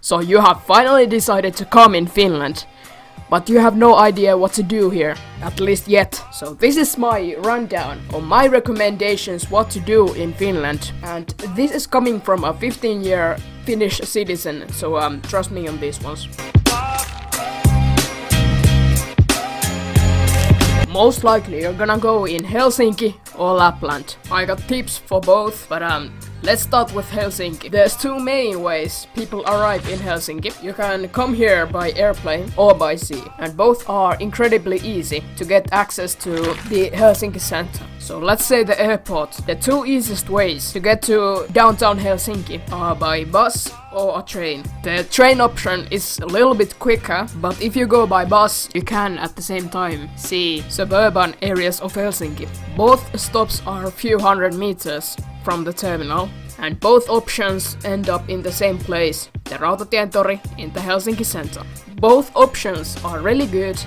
So you have finally decided to come in Finland, but you have no idea what to do here, at least yet. So this is my rundown on my recommendations what to do in Finland, and this is coming from a 15-year Finnish citizen, so trust me on these ones. Most likely you're gonna go in Helsinki or Lapland. I got tips for both, but let's start with Helsinki. There's two main ways people arrive in Helsinki. You can come here by airplane or by sea, and both are incredibly easy to get access to the Helsinki center. So let's say the airport. The two easiest ways to get to downtown Helsinki are by bus or a train. The train option is a little bit quicker, but if you go by bus, you can at the same time see suburban areas of Helsinki. Both stops are a few hundred meters from the terminal, and both options end up in the same place, the Rautatientori in the Helsinki center. Both options are really good,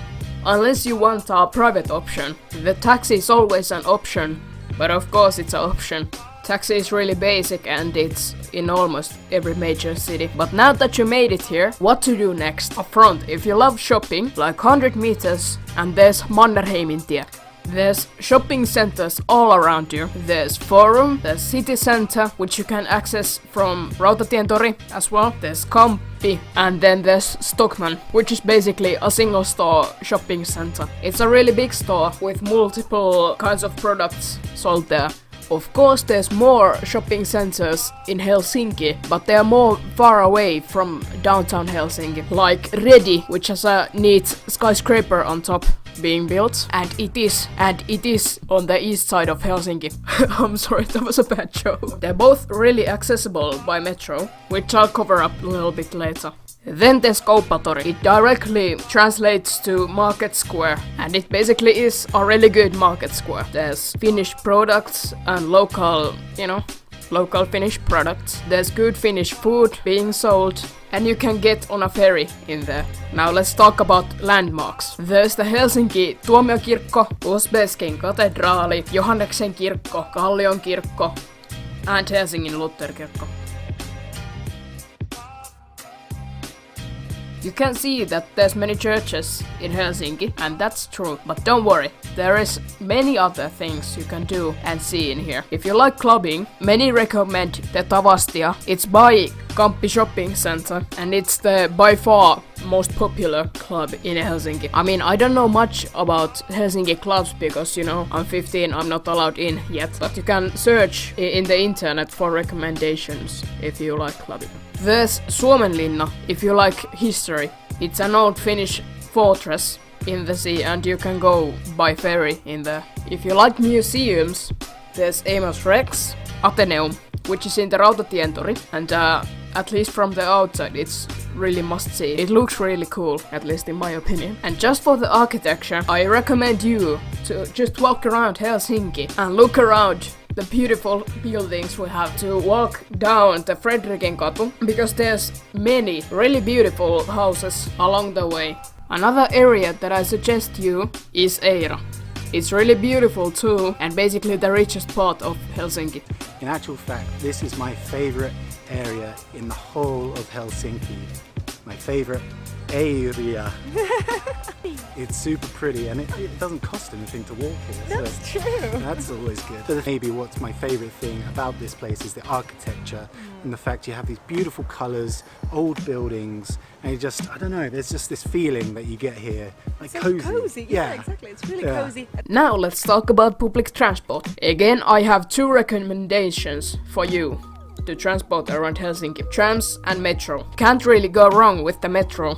unless you want a private option. The taxi is always an option, but of course it's an option. Taxi is really basic and it's in almost every major city. But now that you made it here, what to do next? Up front, if you love shopping, like 100 meters, and there's Mannerheimintie. There's shopping centers all around you. There's Forum, there's City Center, which you can access from Rautatientori as well. There's Kamppi, and then there's Stockman, which is basically a single store shopping center. It's a really big store with multiple kinds of products sold there. Of course, there's more shopping centers in Helsinki, but they are more far away from downtown Helsinki. Like Redi, which has a neat skyscraper on top being built, and it is on the east side of Helsinki. I'm sorry, that was a bad joke. They're both really accessible by metro, which I'll cover up a little bit later. Then there's Kauppatori. It directly translates to Market Square, and it basically is a really good market square. There's Finnish products and local Finnish products. There's good Finnish food being sold, and you can get on a ferry in there. Now let's talk about landmarks. There's the Helsinki Tuomiokirkko, Usbeskin katedraali, Johanneksen kirkko, Kallion kirkko, and Helsingin Lutherkirkko. You can see that there's many churches in Helsinki, and that's true, but don't worry, there is many other things you can do and see in here. If you like clubbing, many recommend the Tavastia. It's by Kamppi Shopping Center, and it's the by far most popular club in Helsinki. I mean, I don't know much about Helsinki clubs because, I'm 15, I'm not allowed in yet, but you can search in the internet for recommendations if you like clubbing. There's Suomenlinna, if you like history. It's an old Finnish fortress in the sea, and you can go by ferry in there. If you like museums, there's Amos Rex, Atheneum, which is in the Rautatientori, and at least from the outside it's really must see. It looks really cool, at least in my opinion. And just for the architecture, I recommend you to just walk around Helsinki and look around the beautiful buildings. We have to walk down the Fredrikenkatu because there's many really beautiful houses along the way. Another area that I suggest you is Eira. It's really beautiful too, and basically the richest part of Helsinki. In actual fact, this is my favorite area in the whole of Helsinki. My favorite area. It's super pretty, and it doesn't cost anything to walk here. That's true. That's always good. But maybe what's my favorite thing about this place is the architecture and the fact you have these beautiful colors, old buildings, and you just, I don't know, there's just this feeling that you get here, like so cozy. Yeah, exactly. It's really cozy. Now let's talk about public transport. Again, I have two recommendations for you to transport around Helsinki: trams and metro. Can't really go wrong with the metro.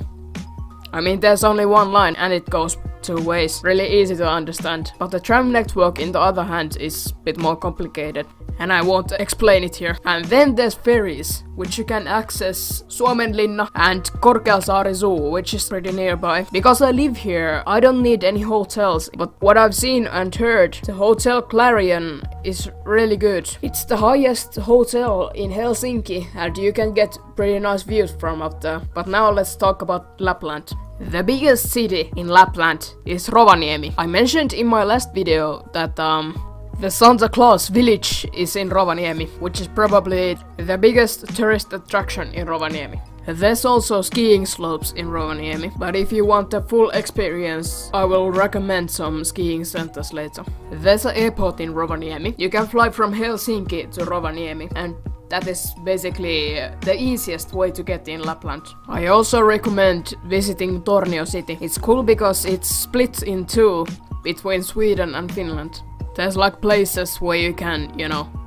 I mean, there's only one line and it goes two ways. Really easy to understand. But the tram network, in the other hand, is a bit more complicated, and I won't explain it here. And then there's ferries, which you can access Suomenlinna and Korkeasaari Zoo, which is pretty nearby. Because I live here, I don't need any hotels, but what I've seen and heard, the Hotel Clarion is really good. It's the highest hotel in Helsinki, and you can get pretty nice views from up there. But now let's talk about Lapland. The biggest city in Lapland is Rovaniemi. I mentioned in my last video that the Santa Claus village is in Rovaniemi, which is probably the biggest tourist attraction in Rovaniemi. There's also skiing slopes in Rovaniemi, but if you want the full experience, I will recommend some skiing centers later. There's an airport in Rovaniemi. You can fly from Helsinki to Rovaniemi, and that is basically the easiest way to get in Lapland. I also recommend visiting Tornio city. It's cool because it's split in two between Sweden and Finland. There's like places where you can,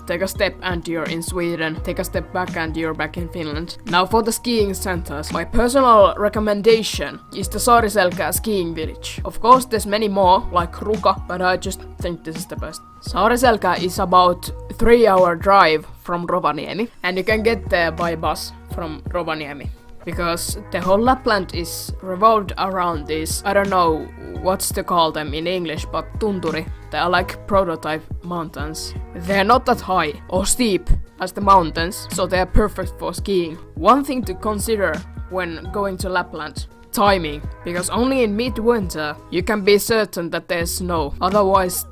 take a step and you're in Sweden, take a step back and you're back in Finland. Now for the skiing centers, my personal recommendation is the Saariselkä skiing village. Of course there's many more, like Ruka, but I just think this is the best. Saariselkä is about 3-hour drive from Rovaniemi, and you can get there by bus from Rovaniemi. Because the whole Lapland is revolved around these, I don't know what's to call them in English, but tunturi. They are like prototype mountains. They're not that high or steep as the mountains, so they are perfect for skiing. One thing to consider when going to Lapland: timing, because only in midwinter you can be certain that there's snow. Otherwise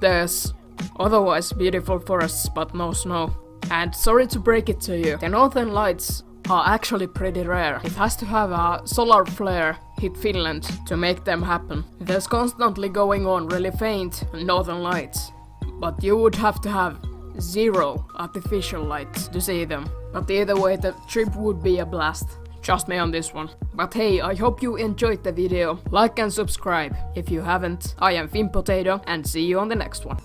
beautiful forests but no snow. And sorry to break it to you, the northern lights are actually pretty rare. It has to have a solar flare hit Finland to make them happen. There's constantly going on really faint northern lights, but you would have to have 0 artificial lights to see them. But either way, the trip would be a blast. Trust me on this one. But hey, I hope you enjoyed the video. Like and subscribe if you haven't. I am Finpotato and see you on the next one.